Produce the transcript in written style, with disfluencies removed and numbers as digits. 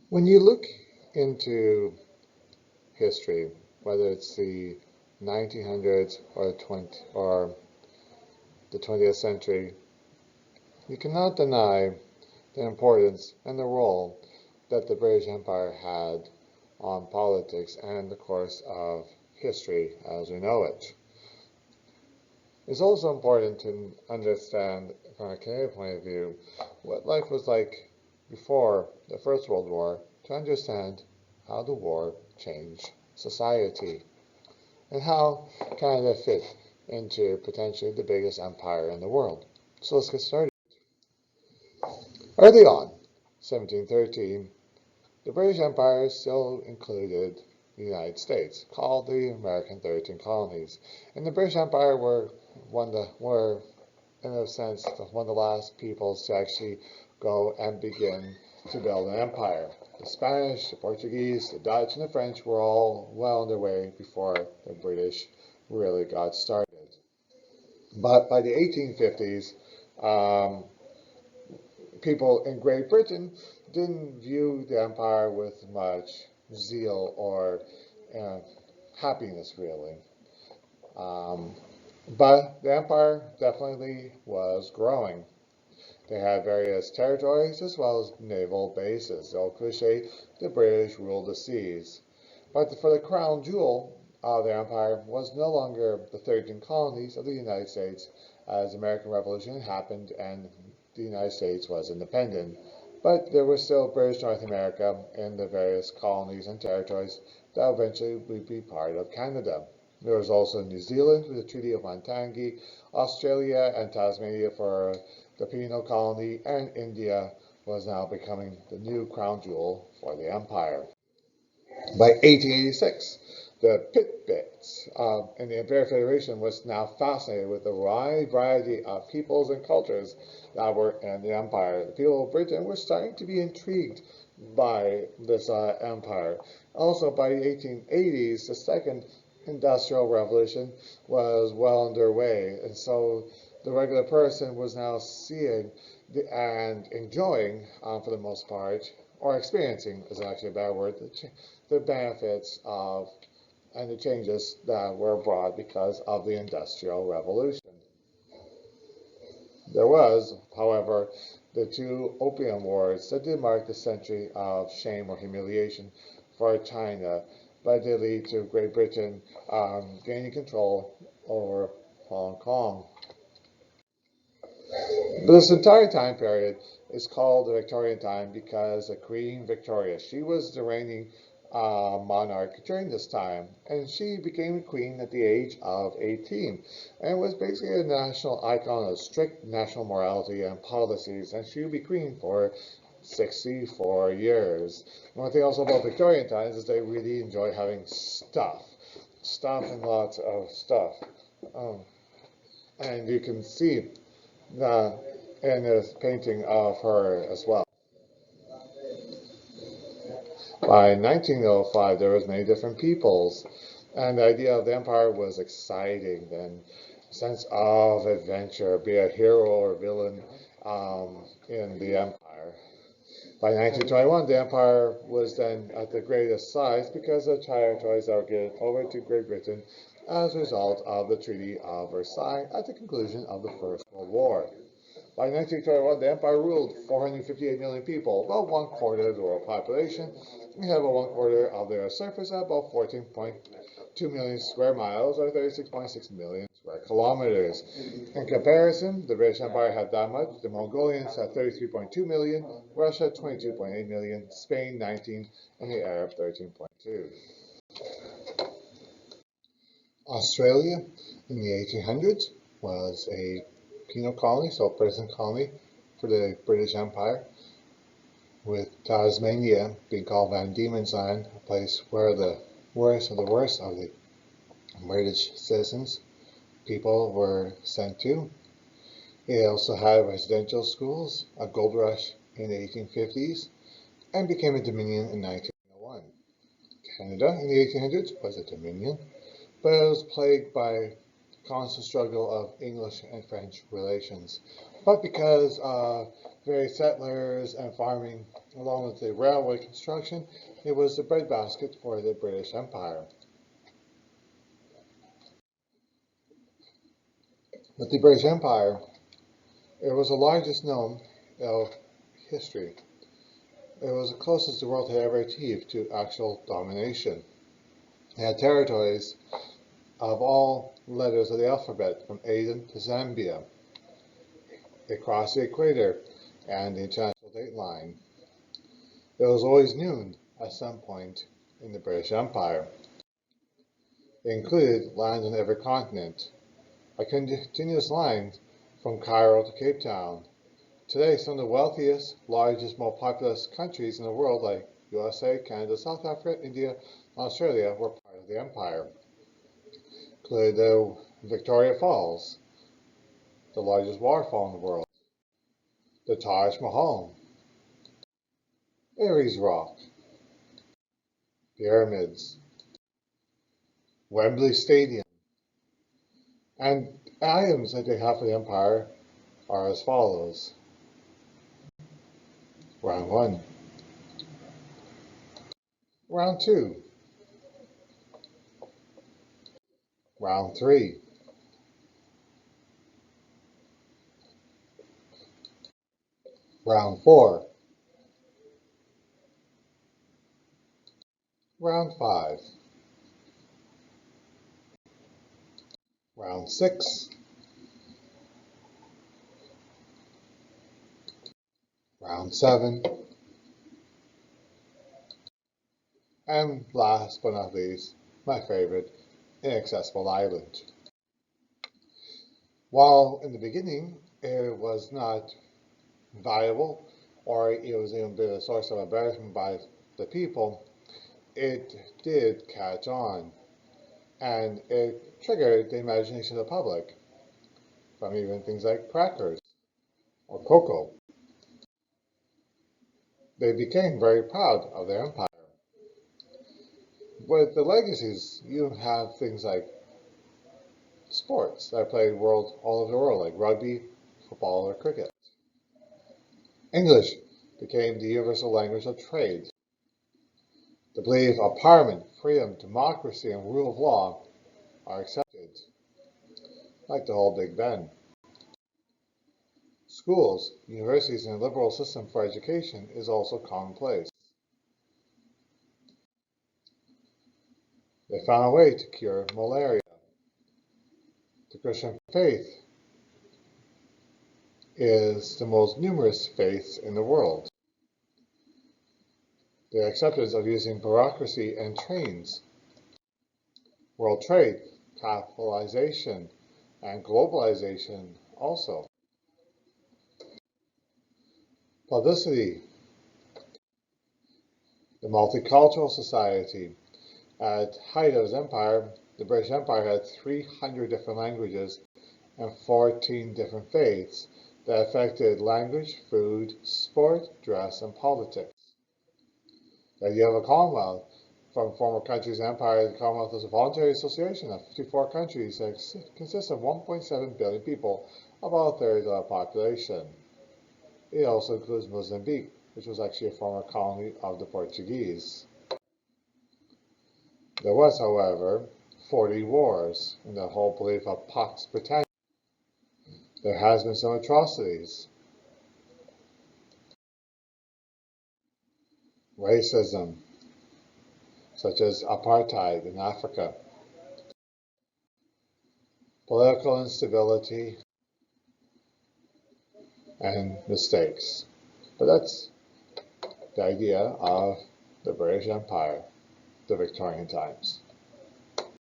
When you look into history, whether it's the 1900s or the 20th century, you cannot deny the importance and the role that the British Empire had on politics and the course of history as we know it. It's also important to understand, from a Canadian point of view, what life was like before the First World War to understand how the war changed society and how Canada fit into potentially the biggest empire in the world. So let's get started. Early on, 1713, the British Empire still included the United States, called the American 13 Colonies. And the British Empire were in a sense, one of the last peoples to actually go and begin to build an empire. The Spanish, the Portuguese, the Dutch, and the French were all well on their way before the British really got started. But by the 1850s, um, people in Great Britain didn't view the empire with much zeal or uh, happiness, really. Um, but the empire definitely was growing. They had various territories as well as naval bases. The old cliche, the British ruled the seas. But for the crown jewel of the empire was no longer the 13 colonies of the United States as the American Revolution happened and the United States was independent. But there was still British North America and the various colonies and territories that eventually would be part of Canada. There was also New Zealand with the Treaty of Waitangi, Australia and Tasmania for the penal colony, and India was now becoming the new crown jewel for the empire. By 1886, the Pit-Bits and the Imperial Federation was now fascinated with the wide variety of peoples and cultures that were in the empire. The people of Britain were starting to be intrigued by this empire. Also, by the 1880s, the second industrial revolution was well underway, and so the regular person was now seeing and enjoying, for the most part, or experiencing is actually a bad word, the benefits of and the changes that were brought because of the Industrial Revolution. There was, however, the two Opium Wars that did mark the century of shame or humiliation for China, but did lead to Great Britain gaining control over Hong Kong. This entire time period is called the Victorian time because the Queen Victoria, she was the reigning monarch during this time, and she became queen at the age of 18, and was basically a national icon of strict national morality and policies, and she would be queen for 64 years. One thing also about Victorian times is they really enjoy having stuff and lots of stuff. Um, and you can see that in this painting of her as well. By 1905, there was many different peoples, and the idea of the empire was exciting. Then, sense of adventure, be a hero or villain in the empire. By 1921, the empire was then at the greatest size because the territories that were given over to Great Britain as a result of the Treaty of Versailles at the conclusion of the First World War. By 1921, the empire ruled 458 million people, about one quarter of the world population. We have about one quarter of their surface at about 14.2 million square miles, or 36.6 million square kilometers. In comparison, the British Empire had that much. The Mongolians had 33.2 million, Russia 22.8 million, Spain 19, and the Arab 13.2. Australia in the 1800s was a penal colony, so a prison colony for the British Empire, with Tasmania being called Van Diemen's Land, a place where the worst of the British citizens, people were sent to. It also had residential schools, a gold rush in the 1850s, and became a dominion in 1901. Canada in the 1800s was a dominion, but it was plagued by constant struggle of English and French relations. But because various settlers and farming Along with the railway construction, it was the breadbasket for the British Empire. But the British Empire, it was the largest known of history. It was the closest the world had ever achieved to actual domination. It had territories of all letters of the alphabet, from Aden to Zambia, across the equator and the international date line. It was always noon at some point in the British Empire. It included land on every continent, a continuous line from Cairo to Cape Town. Today, some of the wealthiest, largest, most populous countries in the world, like USA, Canada, South Africa, India, and Australia, were part of the empire. Included the Victoria Falls, the largest waterfall in the world, the Taj Mahal, Ares Rock, pyramids, Wembley Stadium, and items that they have for the empire are as follows. Round 1. Round 2. Round 3. Round 4. Round 5. Round 6. Round 7. And last but not least, my favorite, Inaccessible Island. While in the beginning it was not viable, or it was even been a source of embarrassment by the people, it did catch on, and it triggered the imagination of the public, from even things like crackers or cocoa. They became very proud of their empire. With the legacies, you have things like sports that are played all over the world, like rugby, football, or cricket. English became the universal language of trade. The belief of empowerment, freedom, democracy, and rule of law are accepted, like the whole Big Ben. Schools, universities, and a liberal system for education is also commonplace. They found a way to cure malaria. The Christian faith is the most numerous faith in the world. The acceptance of using bureaucracy and trains. World trade, capitalization, and globalization also. Publicity. The multicultural society. At height of its empire, the British Empire had 300 different languages and 14 different faiths that affected language, food, sport, dress, and politics. The idea of a Commonwealth. From former countries' empire, the Commonwealth is a voluntary association of 54 countries that consists of 1.7 billion people, about a third of the population. It also includes Mozambique, which was actually a former colony of the Portuguese. There was, however, 40 wars in the whole belief of Pax Britannica. There has been some atrocities. Racism, such as apartheid in Africa. Political instability and mistakes. But that's the idea of the British Empire, the Victorian times.